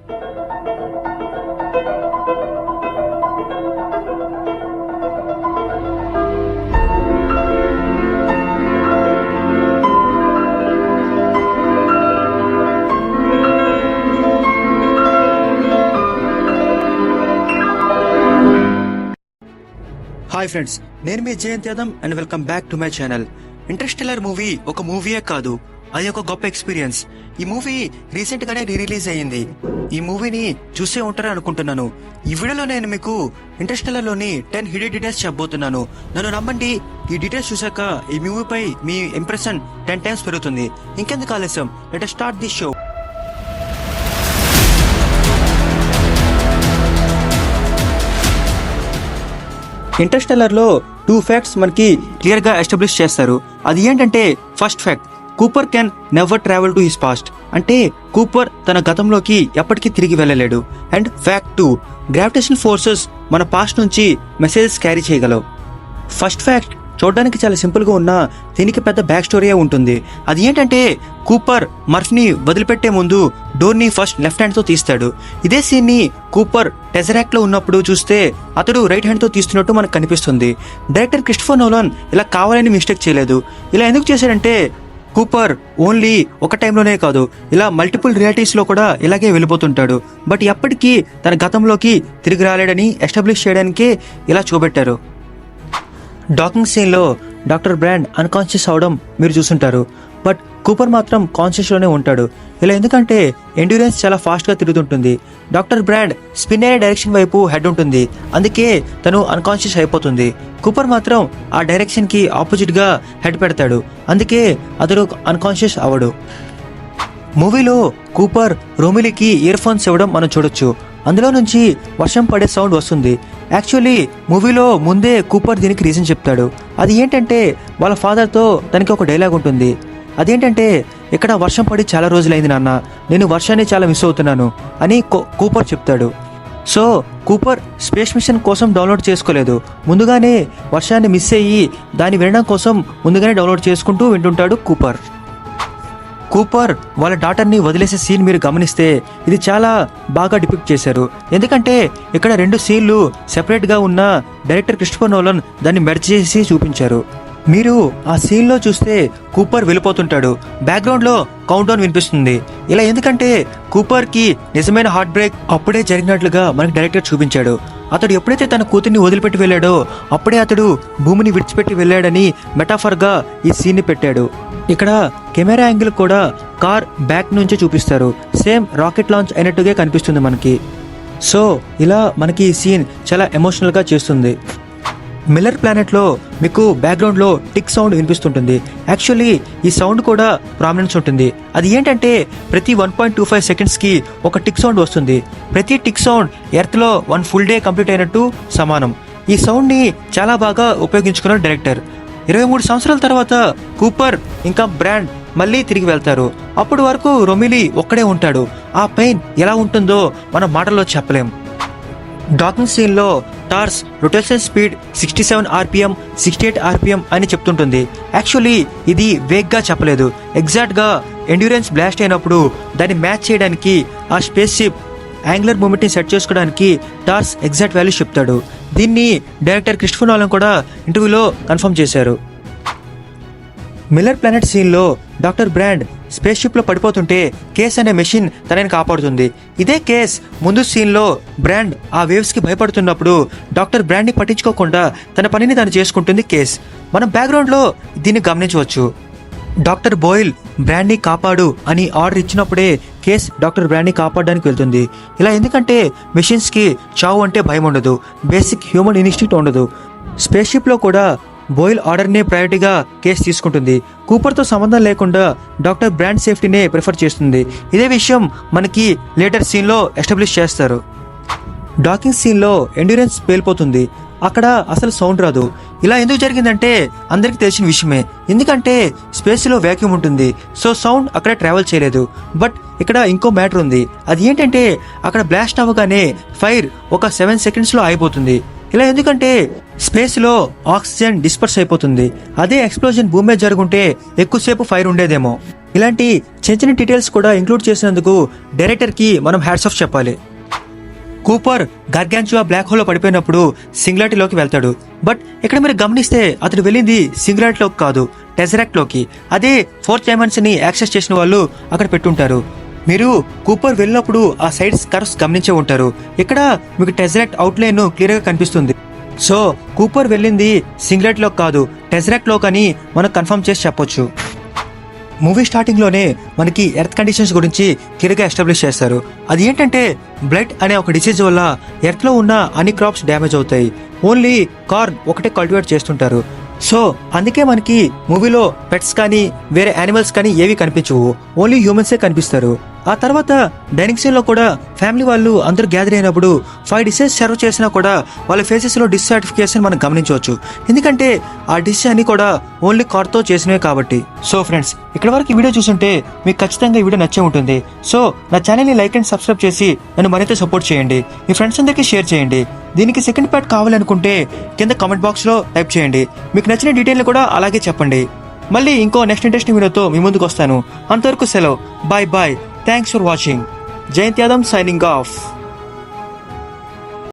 Hi friends, నేను మీ Jayanth Yadav and welcome back to my channel. Interstellar movie ఒక మూవీయే కాదు, అది ఒక గొప్ప ఎక్స్పీరియన్స్. ఈ మూవీ రీసెంట్ గానే రిలీజ్ అయ్యింది. ఈ మూవీని చూసే ఉంటారని అనుకుంటున్నాను. ఈ వీడియోలో నేను మీకు ఇంటర్స్టెల్లర్ లోని 10 హిడెన్ డీటెయిల్స్ చెప్పబోతున్నాను. నన్ను నమ్మండి, ఈ డీటెయిల్స్ చూసాక ఈ మూవీపై మీ ఇంప్రెషన్ 10 టైమ్స్ పెరుగుతుంది. ఇంకెందుకు ఆలస్యం, let us start the show. Interstellar లో 2 ఫ్యాక్ట్స్ మనకి క్లియర్ గా ఎస్టాబ్లిష్ చేస్తారు. అది ఏంటంటే, first fact, Cooper can never travel to his past. అంటే కూపర్ తన గతంలోకి ఎప్పటికీ తిరిగి వెళ్ళలేడు. అండ్ ఫ్యాక్ట్ 2, గ్రావిటేషన్ ఫోర్సెస్ మన పాస్ట్ నుంచి మెసేజెస్ క్యారీ చేయగలవు. ఫస్ట్ ఫ్యాక్ట్ చూడడానికి చాలా సింపుల్ గా ఉన్నా దీనికి పెద్ద బ్యాక్ స్టోరీ ఉంటుంది. అది ఏంటంటే, కూపర్ మర్ఫ్ని వదిలిపెట్టే ముందు డోర్ ని ఫస్ట్ లెఫ్ట్ హ్యాండ్ తో తీస్తాడు. ఇదే సీన్ ని కూపర్ టెజరాక్ట్ లో ఉన్నప్పుడు చూస్తే అతడు రైట్ హ్యాండ్ తో తీస్తున్నట్టు మనకు కనిపిస్తుంది. డైరెక్టర్ క్రిస్టోఫర్ నోలాన్ ఇలా కావాలని మిస్టేక్ చేయలేదు. ఇలా ఎందుకు చేశాడంటే, కూపర్ ఓన్లీ ఒక టైంలోనే కాదు, ఇలా మల్టిపుల్ రియాలిటీస్ లో కూడా ఇలాగే వెళ్ళిపోతుంటాడు. బట్ ఎప్పటికీ తన గతంలోకి తిరిగి రాలేడని ఎస్టాబ్లిష్ చేయడానికే ఇలా చూపెట్టారు. డాకింగ్ సీన్ లో డాక్టర్ బ్రాండ్ అన్కాన్షియస్ అవడం మీరు చూసుంటారు. బట్ కూపర్ మాత్రం కాన్షియస్ లోనే ఉంటాడు. ఇలా ఎందుకంటే ఎండ్యూరెన్స్ చాలా ఫాస్ట్ గా తిరుగుతుంటుంది. డాక్టర్ బ్రాండ్ స్పిన్ అయ్యే డైరెక్షన్ వైపు హెడ్ ఉంటుంది, అందుకే తను అన్కాన్షియస్ అయిపోతుంది. కూపర్ మాత్రం ఆ డైరెక్షన్ కి ఆపోజిట్ గా హెడ్ పెడతాడు, అందుకే అతడు అన్కాన్షియస్ అవడు. మూవీలో కూపర్ రోమిలీకి ఇయర్ ఫోన్స్ ఇవ్వడం మనం చూడొచ్చు. అందులో నుంచి వర్షం పడే సౌండ్ వస్తుంది. యాక్చువల్లీ మూవీలో ముందే కూపర్ దీనికి రీజన్ చెప్తాడు. అది ఏంటంటే, వాళ్ళ ఫాదర్తో తనకి ఒక డైలాగ్ ఉంటుంది. అదేంటంటే, ఇక్కడ వర్షం పడి చాలా రోజులైంది నాన్న, నేను వర్షాన్ని చాలా మిస్ అవుతున్నాను అని కూపర్ చెప్తాడు. సో కూపర్ స్పేస్ మిషన్ కోసం డౌన్లోడ్ చేసుకోలేదు, ముందుగానే వర్షాన్ని మిస్ అయ్యి దాన్ని వినడం కోసం ముందుగానే డౌన్లోడ్ చేసుకుంటూ వింటుంటాడు కూపర్. కూపర్ వాళ్ళ డాటర్ని వదిలేసే సీన్ మీరు గమనిస్తే ఇది చాలా బాగా డిపిక్ట్ చేశారు. ఎందుకంటే ఇక్కడ 2 సీన్లు సెపరేట్గా ఉన్న డైరెక్టర్ క్రిస్టోఫర్ నోలాన్ దాన్ని మెర్జ్ చేసి చూపించారు. మీరు ఆ సీన్లో చూస్తే కూపర్ వెళ్ళిపోతుంటాడు, బ్యాక్గ్రౌండ్లో కౌంట్ డౌన్ వినిపిస్తుంది. ఇలా ఎందుకంటే కూపర్కి నిజమైన హార్ట్ బ్రేక్ అప్పుడే జరిగినట్లుగా మనకి డైరెక్టర్ చూపించాడు. అతడు ఎప్పుడైతే తన కూతుర్ని వదిలిపెట్టి వెళ్ళాడో అప్పుడే అతడు భూమిని విడిచిపెట్టి వెళ్ళాడని మెటాఫర్గా ఈ సీన్ని పెట్టాడు. ఇక్కడ కెమెరా యాంగిల్ కూడా కార్ బ్యాక్ నుంచే చూపిస్తారు, సేమ్ రాకెట్ లాంచ్ అయినట్టుగా కనిపిస్తుంది మనకి. సో ఇలా మనకి ఈ సీన్ చాలా ఎమోషనల్గా చేస్తుంది. మిల్లర్ ప్లానెట్లో మీకు బ్యాక్గ్రౌండ్లో టిక్ సౌండ్ వినిపిస్తుంటుంది. యాక్చువల్లీ ఈ సౌండ్ కూడా ప్రామినెన్స్ ఉంటుంది. అది ఏంటంటే, ప్రతి 1.25 సెకండ్స్కి ఒక టిక్ సౌండ్ వస్తుంది. ప్రతి టిక్ సౌండ్ ఎర్త్లో 1 ఫుల్ డే కంప్లీట్ అయినట్టు సమానం. ఈ సౌండ్ని చాలా బాగా ఉపయోగించుకున్నారు డైరెక్టర్. 23 సంవత్సరాల తర్వాత కూపర్ ఇంకా బ్రాండ్ మళ్ళీ తిరిగి వెళ్తారు. అప్పటి వరకు రొమిలీ ఒక్కడే ఉంటాడు. ఆ పెయిన్ ఎలా ఉంటుందో మనం మాటల్లో చెప్పలేం. డాకింగ్ సీన్లో torrs rotation speed 67 RPM 68 RPM అని చెప్తుంటుంది. యాక్చువల్లీ ఇది వేగ్గా చెప్పలేదు, ఎగ్జాక్ట్గా ఎండ్యూరెన్స్ బ్లాస్ట్ అయినప్పుడు దాన్ని మ్యాచ్ చేయడానికి ఆ స్పేస్ షిప్ యాంగులర్ మూమెంట్ని సెట్ చేసుకోవడానికి టార్స్ ఎగ్జాక్ట్ వాల్యూ చెప్తాడు. దీన్ని డైరెక్టర్ క్రిస్టోఫర్ నోలాన్ కూడా ఇంటర్వ్యూలో కన్ఫర్మ్ చేశారు. మిల్లర్ ప్లానెట్ సీన్లో డాక్టర్ బ్రాండ్ స్పేస్ షిప్లో పడిపోతుంటే కేస్ అనే మెషిన్ తనని కాపాడుతుంది. ఇదే కేస్ ముందు సీన్లో బ్రాండ్ ఆ వేవ్స్కి భయపడుతున్నప్పుడు డాక్టర్ బ్రాండ్ని పట్టించుకోకుండా తన పనిని తను చేసుకుంటుంది కేస్. మనం బ్యాక్గ్రౌండ్లో దీన్ని గమనించవచ్చు. డాక్టర్ బోయిల్ బ్రాండ్ని కాపాడు అని ఆర్డర్ ఇచ్చినప్పుడే కేస్ డాక్టర్ బ్రాండ్ని కాపాడడానికి వెళ్తుంది. ఇలా ఎందుకంటే మెషిన్స్కి చావు అంటే భయం ఉండదు, బేసిక్ హ్యూమన్ ఇన్స్టింక్ట్ ఉండదు. స్పేస్ షిప్లో కూడా బోయిల్ ఆర్డర్నే ప్రయారిటీగా కేసు తీసుకుంటుంది. కూపర్తో సంబంధం లేకుండా డాక్టర్ బ్రాండ్ సేఫ్టీనే ప్రిఫర్ చేస్తుంది. ఇదే విషయం మనకి లేటర్ సీన్లో ఎస్టాబ్లిష్ చేస్తారు. డాకింగ్ సీన్లో ఎండ్యూరెన్స్ పేలిపోతుంది, అక్కడ అసలు సౌండ్ రాదు. ఇలా ఎందుకు జరిగిందంటే అందరికీ తెలిసిన విషయమే, ఎందుకంటే స్పేస్లో వ్యాక్యూమ్ ఉంటుంది, సో సౌండ్ అక్కడ ట్రావెల్ చేయలేదు. బట్ ఇక్కడ ఇంకో మ్యాటర్ ఉంది. అది ఏంటంటే, అక్కడ బ్లాస్ట్ అవ్వగానే ఫైర్ ఒక 7 సెకండ్స్లో అయిపోతుంది. ఇలా ఎందుకంటే స్పేస్లో ఆక్సిజన్ డిస్పర్స్ అయిపోతుంది. అదే ఎక్స్ప్లోజన్ భూమి మీద జరుగుంటే ఎక్కువసేపు ఫైర్ ఉండేదేమో. ఇలాంటి చిన్న చిన్న డీటెయిల్స్ కూడా ఇంక్లూడ్ చేసినందుకు డైరెక్టర్కి మనం హ్యాట్స్ ఆఫ్ చెప్పాలి. కూపర్ గార్గాంచువా బ్లాక్ హోల్లో పడిపోయినప్పుడు సింగులారిటీలోకి వెళ్తాడు. బట్ ఇక్కడ మీరు గమనిస్తే అతడు వెళ్ళింది సింగులారిటీలోకి కాదు, టెజరాక్ట్లోకి. అదే 4th డైమెన్షన్ని యాక్సెస్ చేసిన వాళ్ళు అక్కడ పెట్టుంటారు. మీరు కూపర్ వెళ్ళినప్పుడు ఆ సైడ్స్ కర్వ్స్ గమనించే ఉంటారు. ఇక్కడ మీకు టెజరాక్ట్ అవుట్లైన్ క్లియర్గా కనిపిస్తుంది. సో కూపర్ వెళ్ళింది సింగులారిటీలోకి కాదు, టెజరాక్ట్లోకి అని మనం కన్ఫర్మ్ చేసి చెప్పొచ్చు. మూవీ స్టార్టింగ్లోనే మనకి ఎర్త్ కండిషన్స్ గురించి క్లియర్గా ఎస్టాబ్లిష్ చేస్తారు. అది ఏంటంటే బ్లడ్ అనే ఒక డిసీజ్ వల్ల ఎర్త్లో ఉన్న అన్ని క్రాప్స్ డ్యామేజ్ అవుతాయి. ఓన్లీ కార్న్ ఒకటే కల్టివేట్ చేస్తుంటారు. సో అందుకే మనకి మూవీలో పెట్స్ కానీ వేరే యానిమల్స్ కానీ ఏవి కనిపించవు, ఓన్లీ హ్యూమన్సే కనిపిస్తారు. ఆ తర్వాత డైనింగ్ సీన్లో కూడా ఫ్యామిలీ వాళ్ళు అందరూ గ్యాదర్ అయినప్పుడు 5 డిషెస్ సర్వ్ చేసినా కూడా వాళ్ళ ఫేసెస్లో డిస్సాటిస్ఫికేషన్ మనం గమనించవచ్చు. ఎందుకంటే ఆ డిష్ అని కూడా ఓన్లీ కార్తో చేసినవే కాబట్టి. సో ఫ్రెండ్స్, ఇక్కడ వరకు ఈ వీడియో చూస్తుంటే మీకు ఖచ్చితంగా ఈ వీడియో నచ్చే ఉంటుంది. సో నా ఛానల్ని లైక్ అండ్ సబ్స్క్రైబ్ చేసి నన్ను మరింత సపోర్ట్ చేయండి. మీ ఫ్రెండ్స్ అందరికీ షేర్ చేయండి. దీనికి సెకండ్ పార్ట్ కావాలనుకుంటే కింద కామెంట్ బాక్స్లో టైప్ చేయండి. మీకు నచ్చిన డీటెయిల్ కూడా అలాగే చెప్పండి. మళ్ళీ ఇంకో నెక్స్ట్ ఇంట్రెస్టింగ్ వీడియోతో మీ ముందుకు వస్తాను. అంతవరకు సెలవు. Bye bye. Thanks for watching. Jayant Yadav signing of.